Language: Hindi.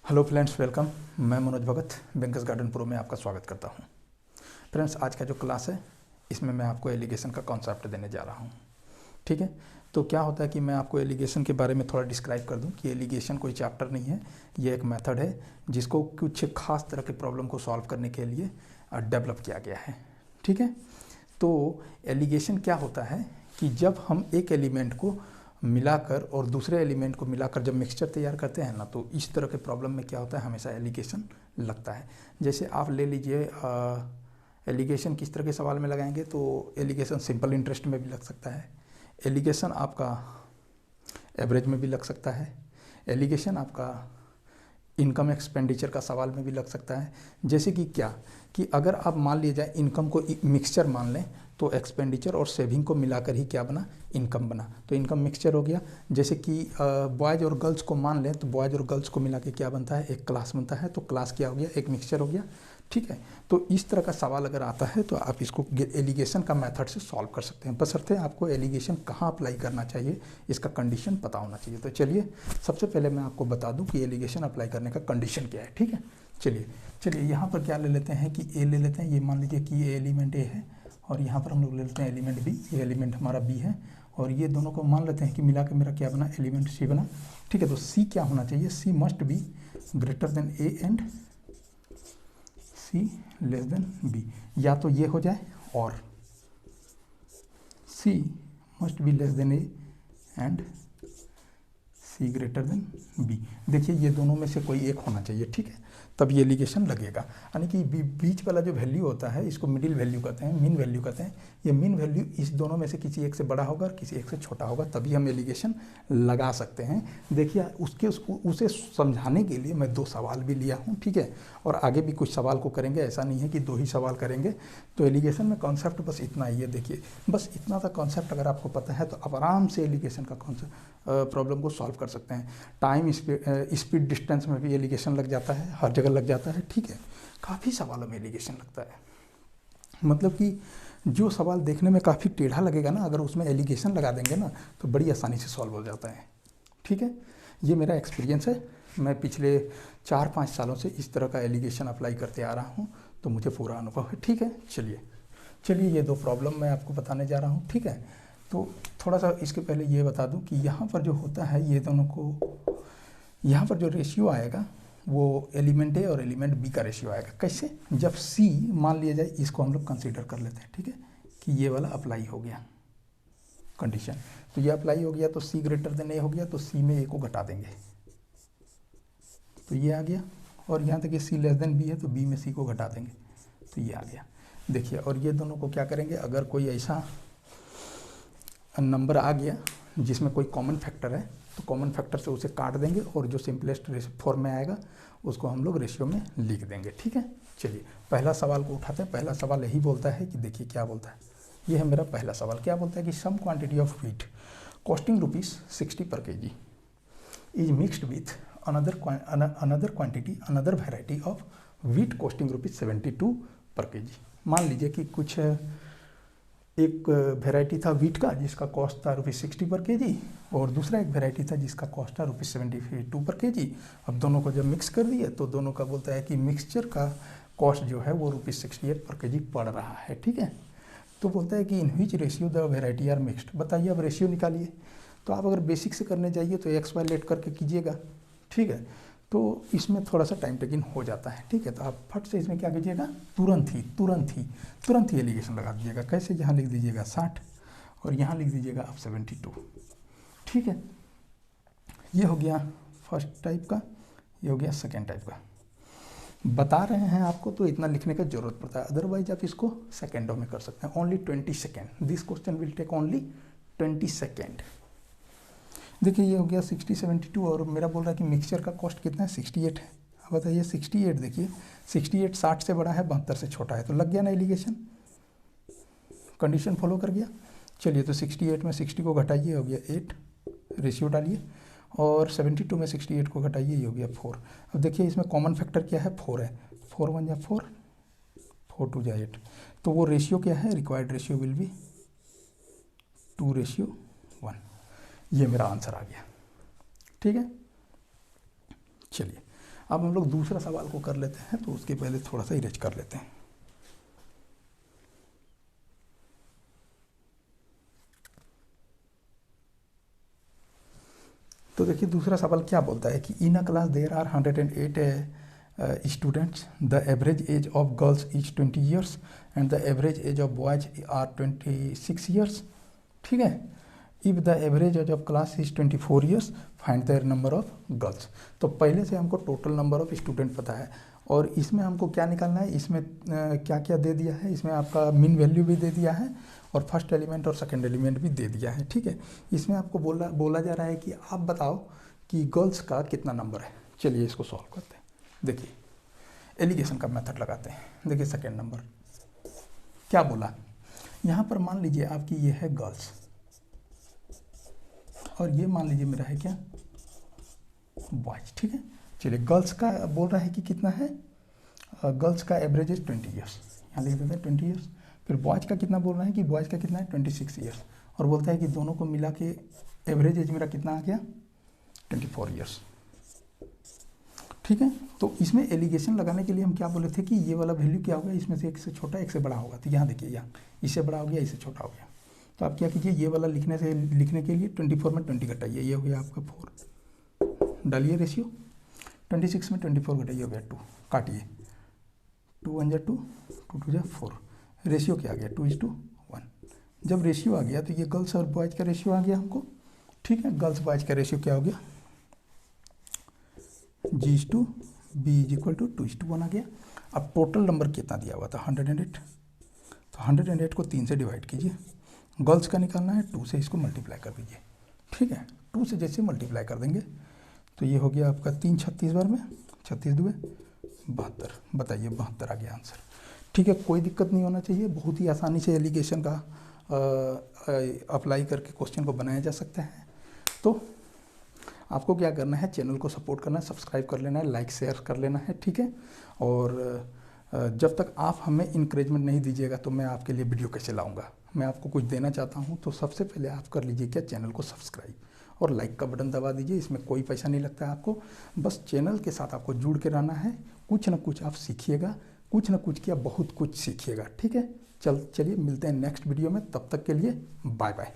Hello friends, welcome. मैं मनोज भगत बैंकर्स गार्डन प्रो में आपका स्वागत करता हूं। फ्रेंड्स, आज का जो क्लास है इसमें मैं आपको एलिगेशन का कॉन्सेप्ट देने जा रहा हूं। ठीक है, तो क्या होता है कि मैं आपको एलिगेशन के बारे में थोड़ा डिस्क्राइब कर दूं कि एलिगेशन कोई चैप्टर नहीं है, ये एक मेथड है जिसको कुछ खास तरह के प्रॉब्लम को सॉल्व करने के लिए डेवलप किया गया है। ठीक है, तो एलिगेशन क्या होता है कि जब हम एक एलिमेंट को मिलाकर और दूसरे एलिमेंट को मिलाकर जब मिक्सचर तैयार करते हैं ना, तो इस तरह के प्रॉब्लम में क्या होता है, हमेशा एलिगेशन लगता है। जैसे आप ले लीजिए, एलिगेशन किस तरह के सवाल में लगाएंगे, तो एलिगेशन सिंपल इंटरेस्ट में भी लग सकता है, एलिगेशन आपका एवरेज में भी लग सकता है, एलिगेशन आपका इनकम एक्सपेंडिचर का सवाल में भी लग सकता है। जैसे कि क्या कि अगर आप मान लिया जाए इनकम को मिक्सचर मान लें, तो एक्सपेंडिचर और सेविंग को मिलाकर ही क्या बना, इनकम बना, तो इनकम मिक्सचर हो गया। जैसे कि बॉयज़ और गर्ल्स को मान लें, तो बॉयज़ और गर्ल्स को मिला के क्या बनता है, एक क्लास बनता है, तो क्लास क्या हो गया, एक मिक्सचर हो गया। ठीक है, तो इस तरह का सवाल अगर आता है तो आप इसको एलिगेशन का मेथड से सॉल्व कर सकते हैं, बशर्ते आपको एलिगेशन कहाँ अप्लाई करना चाहिए, इसका कंडीशन पता होना चाहिए। तो चलिए, सबसे पहले मैं आपको बता दूं कि एलिगेशन अप्लाई करने का कंडीशन क्या है। ठीक है, चलिए यहाँ पर क्या ले लेते हैं कि ए ले लेते हैं। ये मान लीजिए कि ये एलिमेंट ए है और यहाँ पर हम लोग ले लेते हैं एलिमेंट बी, ये एलिमेंट हमारा बी है और ये दोनों को मान लेते हैं कि मिला के मेरा क्या बना, एलिमेंट सी बना। ठीक है, तो सी क्या होना चाहिए, C must be greater than A and C less than B. या तो ये हो जाए और C must be less than A and C greater than B. देखिए, ये दोनों में से कोई एक होना चाहिए। ठीक है, तब ये एलिगेशन लगेगा। यानी कि बीच वाला जो वैल्यू होता है इसको मिडिल वैल्यू कहते हैं, मीन वैल्यू कहते हैं। ये मीन वैल्यू इस दोनों में से किसी एक से बड़ा होगा और किसी एक से छोटा होगा, तभी हम एलिगेशन लगा सकते हैं। देखिए, उसे समझाने के लिए मैं दो सवाल भी लिया हूँ। ठीक है, और आगे भी कुछ सवाल को करेंगे, ऐसा नहीं है कि दो ही सवाल करेंगे। तो एलिगेशन में कॉन्सेप्ट बस इतना ही है। देखिए, बस इतना सा कॉन्सेप्ट अगर आपको पता है तो आप आराम से एलिगेशन का प्रॉब्लम को सॉल्व कर सकते हैं। टाइम स्पीड डिस्टेंस में भी एलिगेशन लग जाता है, हर जगह लग जाता है। ठीक है, काफ़ी सवालों में एलिगेशन लगता है। मतलब कि जो सवाल देखने में काफ़ी टेढ़ा लगेगा ना, अगर उसमें एलिगेशन लगा देंगे ना तो बड़ी आसानी से सॉल्व हो जाता है। ठीक है, ये मेरा एक्सपीरियंस है। मैं पिछले 4-5 सालों से इस तरह का एलिगेशन अप्लाई करते आ रहा हूँ, तो मुझे पूरा अनुभव है। ठीक है, चलिए ये दो प्रॉब्लम मैं आपको बताने जा रहा हूँ। ठीक है, तो थोड़ा सा इसके पहले ये बता दूं कि यहाँ पर जो होता है, ये दोनों को यहाँ पर जो रेशियो आएगा वो एलिमेंट ए और एलिमेंट बी का रेशियो आएगा। कैसे, जब सी मान लिया जाए, इसको हम लोग कंसीडर कर लेते हैं। ठीक है, कि ये वाला अप्लाई हो गया कंडीशन, तो ये अप्लाई हो गया, तो सी ग्रेटर देन ए हो गया, तो सी में ए को घटा देंगे, तो ये आ गया। और यहाँ तक ये सी लेस देन बी है, तो बी में सी को घटा देंगे, तो ये आ गया। देखिए, और ये दोनों को क्या करेंगे, अगर कोई ऐसा नंबर आ गया जिसमें कोई कॉमन फैक्टर है, तो कॉमन फैक्टर से उसे काट देंगे और जो सिंपलेस्ट फॉर्म में आएगा उसको हम लोग रेशियो में लिख देंगे। ठीक है, चलिए पहला सवाल को उठाते हैं। पहला सवाल यही बोलता है कि देखिए क्या बोलता है, ये है मेरा पहला सवाल। क्या बोलता है कि some quantity of wheat costing ₹60 per kg is mixed with another quantity another variety of wheat costing ₹72 per kg। मान लीजिए कि कुछ एक वेराइटी था व्हीट का जिसका कॉस्ट था ₹60 पर kg, और दूसरा एक वेराइटी था जिसका कॉस्ट था ₹72 पर kg। अब दोनों को जब मिक्स कर दिए तो दोनों का बोलता है कि मिक्सचर का कॉस्ट जो है वो ₹68 पर kg पड़ रहा है। ठीक है, तो बोलता है कि in which ratio the variety are mixed. बताइए, अब रेशियो निकालिए। तो आप अगर बेसिक से करने जाइए तो एक्स वाई लेट करके कीजिएगा। ठीक है, तो इसमें थोड़ा सा टाइम टेकिंग हो जाता है। ठीक है, तो आप फट से इसमें क्या कीजिएगा, तुरंत ही एलिगेशन लगा दीजिएगा। कैसे, यहाँ लिख दीजिएगा 60 और यहाँ लिख दीजिएगा आप 72। ठीक है, ये हो गया फर्स्ट टाइप का, ये हो गया सेकेंड टाइप का। बता रहे हैं आपको तो इतना लिखने का जरूरत पड़ता है, अदरवाइज आप इसको सेकेंडों में कर सकते हैं। Only 20 second, this question will take only 20 second. देखिए, ये हो गया 60 72 और मेरा बोल रहा है कि मिक्सचर का कॉस्ट कितना है, 68 है। अब बताइए 68, देखिए 68 60 से बड़ा है, 72 से छोटा है, तो लग गया ना एलिगेशन, कंडीशन फॉलो कर गया। चलिए, तो 68 में 60 को घटाइए, हो गया 8, रेशियो डालिए, और 72 में 68 को घटाइए, ये हो गया 4। अब देखिए इसमें कॉमन फैक्टर क्या है, 4 है, 4 1 जा 4, 4 2 जा 8, तो वो रेशियो क्या है, रिक्वायर्ड रेशियो विल बी 2:1। ये मेरा आंसर आ गया। ठीक है, चलिए अब हम लोग दूसरा सवाल को कर लेते हैं, तो उसके पहले थोड़ा सा इरेज कर लेते हैं। तो देखिए दूसरा सवाल क्या बोलता है कि in a class there are 108 students, the average age of girls is 20 years and the average age of boys are 26 years. ठीक है, if the average age of class is 24 years find the number of girls. तो पहले से हमको टोटल नंबर ऑफ स्टूडेंट पता है, और इसमें हमको क्या निकालना है, इसमें क्या क्या दे दिया है, इसमें आपका मीन वैल्यू भी दे दिया है और फर्स्ट एलिमेंट और सेकंड एलिमेंट भी दे दिया है। ठीक है, इसमें आपको बोला जा रहा है कि आप बताओ कि गर्ल्स का कितना नंबर है। चलिए इसको सॉल्व करते हैं। देखिए एलिगेशन का मेथड लगाते हैं। देखिए सेकंड नंबर क्या बोला, यहाँ पर मान लीजिए आपकी ये है गर्ल्स और ये मान लीजिए मेरा है क्या, बॉयज। ठीक है, चलिए गर्ल्स का बोल रहा है कि कितना है, गर्ल्स का एवरेज इज 20 ईयर्स, यहाँ लिख देते हैं 20 ईयर्स। फिर बॉयज का कितना बोल रहा है कि बॉयज का कितना है 26 ईयर्स, और बोलता है कि दोनों को मिला के एवरेज एज मेरा कितना आ गया 24 ईयर्स। ठीक है, तो इसमें एलिगेशन लगाने के लिए हम क्या बोले थे कि ये वाला वैल्यू क्या होगा, इसमें से एक से छोटा एक से बड़ा होगा। तो यहाँ देखिए, यहाँ इससे बड़ा हो गया, इससे छोटा हो गया। तो आप क्या कीजिए, ये वाला लिखने के लिए 24 में 20 घटाइए, ये हो गया आपका 4, डालिए रेशियो। 26 में 24 घटाइए, हो गया 2, काटिए 2 1 2, 2 2 4, रेशियो क्या आ गया 2:1। जब रेशियो आ गया तो ये गर्ल्स और बॉयज का रेशियो आ गया हमको। ठीक है, गर्ल्स बॉयज का रेशियो क्या हो गया, G/B = 2:1 आ गया। अब टोटल नंबर कितना दिया हुआ था 108, तो 108 को 3 से डिवाइड कीजिए। गर्ल्स का निकालना है, 2 से इसको मल्टीप्लाई कर दीजिए। ठीक है, 2 से जैसे मल्टीप्लाई कर देंगे तो ये हो गया आपका 3 36 बार में, 36 2 72। बताइए 72 आ गया आंसर। ठीक है, कोई दिक्कत नहीं होना चाहिए, बहुत ही आसानी से एलिगेशन का अप्लाई करके क्वेश्चन को बनाया जा सकता है। तो आपको क्या करना है, चैनल को सपोर्ट करना है, सब्सक्राइब कर लेना है, लाइक शेयर कर लेना है। ठीक है, और जब तक आप हमें इंकरेजमेंट नहीं दीजिएगा तो मैं आपके लिए वीडियो कैसे लाऊंगा। मैं आपको कुछ देना चाहता हूं, तो सबसे पहले आप कर लीजिए क्या, चैनल को सब्सक्राइब और लाइक का बटन दबा दीजिए। इसमें कोई पैसा नहीं लगता है आपको, बस चैनल के साथ आपको जुड़ के रहना है। कुछ ना कुछ आप सीखिएगा, कुछ ना कुछ क्या बहुत कुछ सीखिएगा। ठीक है, चलिए मिलते हैं नेक्स्ट वीडियो में, तब तक के लिए बाय बाय।